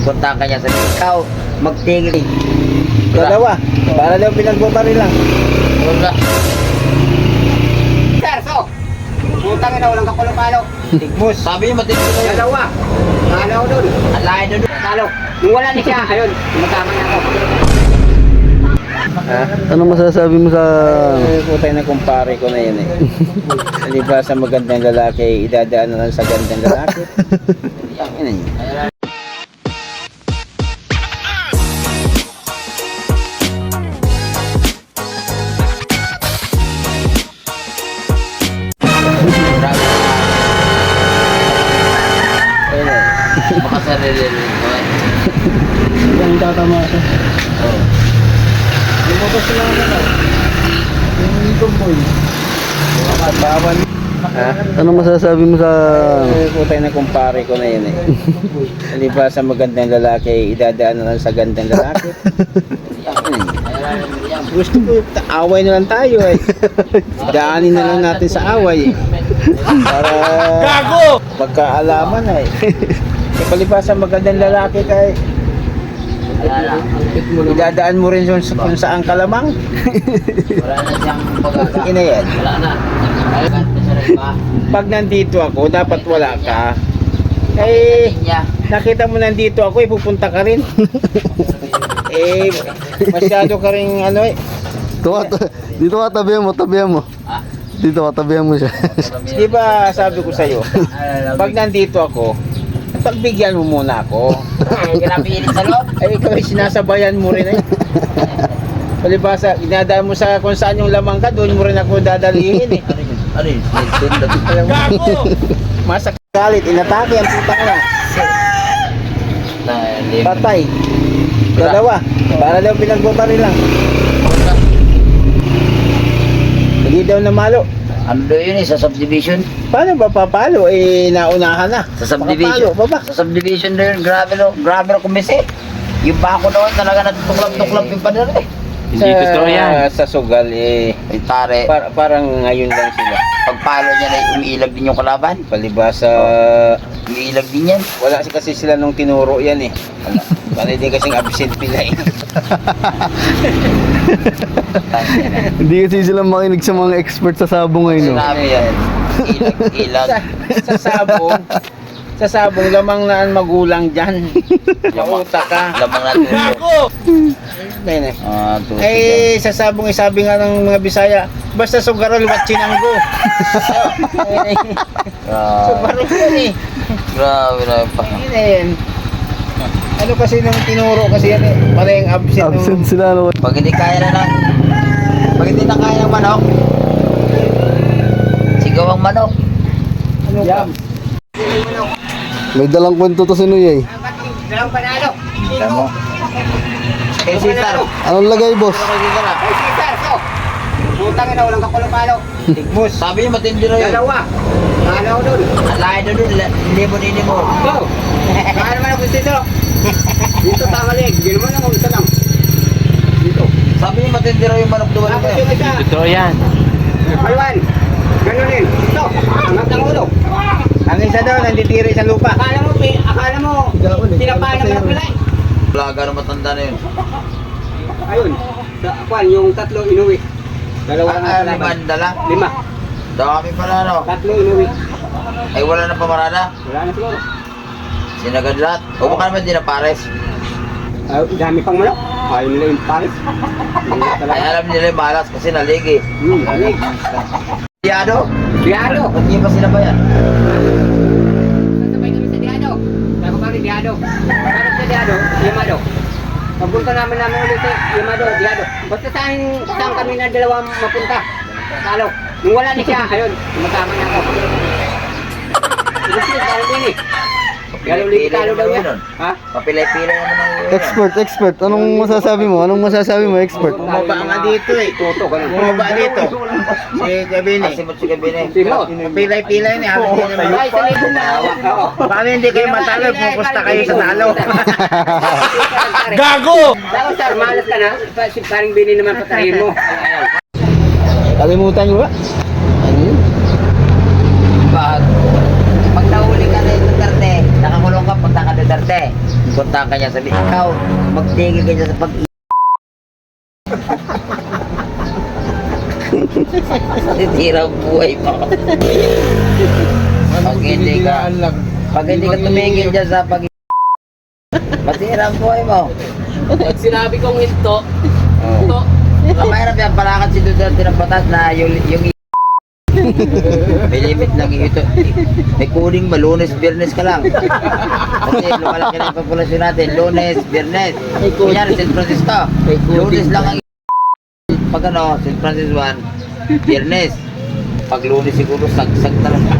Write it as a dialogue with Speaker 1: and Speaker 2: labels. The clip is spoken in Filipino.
Speaker 1: Punta ka niya sa ikaw, magtigil.
Speaker 2: Dalawa. Para daw pinagbabari lang.
Speaker 1: Wala.
Speaker 2: Sir, so. Putang ina, walang kapalo-palo. Tigmos.
Speaker 1: Sabi niyo matindi na yun.
Speaker 2: Dalawa. Talo doon.
Speaker 1: Alay na doon.
Speaker 2: Talo. Nung wala ni siya, ayun. Tumatama na ako. Ha?
Speaker 3: Anong masasabi mo sa...
Speaker 2: Putay na kumpare ko na yun eh. Hindi ba sa magandang lalaki, idadaan na lang sa gandang lalaki? Ang ina niyo.
Speaker 1: Baka sarili rin mo eh.
Speaker 3: Ang tatama siya.
Speaker 1: Oo.
Speaker 2: Lumabas na naman. Yung tumboy. Bawal. Ha?
Speaker 3: Anong masasabi mo sa...
Speaker 2: Putay na kumpare ko na yun eh. Hindi ba sa magandang lalaki, idadaan na lang sa gandang lalaki? Ang ina niyo. Gusto ko, away na lang tayo eh. Daanin na lang natin sa away eh. Para magkaalaman eh. Palibasa magandang lalaki kay idadaan mo rin kung saan kalamang.
Speaker 1: Wala na siyang pag-asa.
Speaker 2: Ina yan.
Speaker 1: Wala na. Kaya pa.
Speaker 2: Pag nandito ako, dapat wala ka. Eh,
Speaker 1: Niya.
Speaker 2: nakita mo nandito ako, pupunta ka rin. Eh, masyado ka rin ano eh.
Speaker 3: Dito ka, tabihan mo, tabihan mo.
Speaker 1: Ah.
Speaker 3: Dito ka, tabihan mo siya.
Speaker 2: Di ba sabi ko sa'yo, pag nandito ako, pagbigyan mo muna ako.
Speaker 1: Grabe init sa loob.
Speaker 2: Ay, ikaw ay sinasabayan mo rin eh. Palibasa, inadaan mo sa kung saan yung lamang ka, doon mo rin ako dadalihin eh.
Speaker 1: Ano yun?
Speaker 2: Gago! Masakalit, inatake ang putang na. Patay. Dalawa. Para daw pinagbabari lang. Hindi daw namalo.
Speaker 1: Ano daw yun eh, sa subdivision?
Speaker 2: Paano ba papalo? Eh, naunahan na.
Speaker 1: Sa subdivision.
Speaker 2: Papalo, baba.
Speaker 1: Sa subdivision na yun, grabe no kumbisi. Yung bako doon talaga natutuklap-tuklap yung pader eh.
Speaker 2: Hindi totoo yan. Sa sugal eh.
Speaker 1: Ay tare,
Speaker 2: Parang ngayon lang sila.
Speaker 1: pagpalo niya na umiilag din yung kalaban.
Speaker 2: Palibasa,
Speaker 1: Umiilag din yan.
Speaker 2: wala kasi sila nung tinuro yan eh. Wala din kasing absent pila eh.
Speaker 3: Hindi kasi sila makinig sa mga expert sa sabong ngayon, no?
Speaker 1: Sinabi yan. Ilag.
Speaker 2: Sa sabong, lamang na ang magulang dyan. Mauta ka.
Speaker 1: Lamang na tulo.
Speaker 2: Ayun eh.
Speaker 1: Tulo
Speaker 2: Eh, sa sabong, sabi nga ng mga Bisaya, basta sugarol, watchinanggo. Sugarol yan eh.
Speaker 1: Grabe na pa.
Speaker 2: Yun eh yan. Ano kasi nung tinuro kasi yan eh, pala yung absent.
Speaker 3: Absent sila, no?
Speaker 1: Pag hindi kaya na lang, pag hindi na kaya ng manok, sigaw ang manok.
Speaker 2: Ano ba?
Speaker 3: May dalang kwento to si Noy, eh.
Speaker 2: Dalang panalo.
Speaker 1: Alam mo? Kay Sitar.
Speaker 3: Anong lagay, boss?
Speaker 2: Ay, Cesar, so. Putang ina, walang kapalo-palo. Tigmos.
Speaker 1: Sabi niyo matindi na yun.
Speaker 2: Dalawa. Talo doon.
Speaker 1: Alay na doon, libo.
Speaker 2: Go! Kaya naman ako dito. Dito tamalig. Hindi naman ako isa lang. Dito.
Speaker 1: Sabi niyo matindi raw yung manok doon.
Speaker 2: Tapos yung isa.
Speaker 3: Totoo yan.
Speaker 2: Paywan. Ganunin. Ito. Angat ng ulo. Ang isa doon, nanditiri sa lupa. Akala mo, tinapaan naman ang pilay.
Speaker 1: Plaga na matanda na yun.
Speaker 2: Ayun. Kwan, yung tatlo inuwi. Dalawa lang ang
Speaker 1: Lima
Speaker 2: kalaban.
Speaker 1: dala.
Speaker 2: 5.
Speaker 1: Dami pala no.
Speaker 2: Tatlo inuwi.
Speaker 1: Ay wala na pamarada.
Speaker 2: Wala na siguro.
Speaker 1: Sinagad lahat. O baka naman di na pares.
Speaker 2: Ay, dami pang manok. Ayaw nila yung pares.
Speaker 1: Ay alam nila yung malas kasi naligi.
Speaker 2: Lamig.
Speaker 1: Diado?
Speaker 2: Diado.
Speaker 1: Ba't niya pa sila ba yan?
Speaker 2: Sabay kami sa Diado. Ako pa rin Diado. Parang sa Diado, Yamado. Pagpunta namin ulit sa Yamado, Diado. Basta saan kami na dalawang mapunta. Talo. Nung wala ni siya, ayun, tumatama na ako. Gusto niya, talo din eh. Galo ulit talo daw yan. Ha?
Speaker 1: Papilay-pilay naman ang
Speaker 3: Expert. Anong masasabi mo, expert?
Speaker 2: Bumaba nga dito eh. Toto, ganun. Bumaba dito. Si Gabini.
Speaker 1: Asimot si Gabini.
Speaker 2: Sino? Pilay-pilay niya. Ay, sa libo na. Paano hindi kayo matalo? Pupusta kayo sa talo. Gago! Tapos sir, malas ka na. Si paring Bini naman patayin mo.
Speaker 3: Kalimutan nyo ba? Ano yun?
Speaker 1: Pag nahuli ka na yung Duterte, nakakulong ka, punta ka Duterte. kontakan ka niya, sabi, ikaw, magtigil ka niya sa pag Titira ang buhay mo. Pag hindi ka tumigil dyan sa pag matira ang buhay mo.
Speaker 4: Pag sinabi kong ito, ito,
Speaker 1: Mahirap yan, palakad si Duterte ng batas na yung may limit lang ito. May kuning Lunes, Biyernes ka lang. Kasi lumalaki na yung populasyon natin. Lunes, Biyernes. Kunyari, St. Francisco. Lunes lang ang pag ano, St. Francis 1, Biyernes. Pag Lunes siguro, sagsag talaga.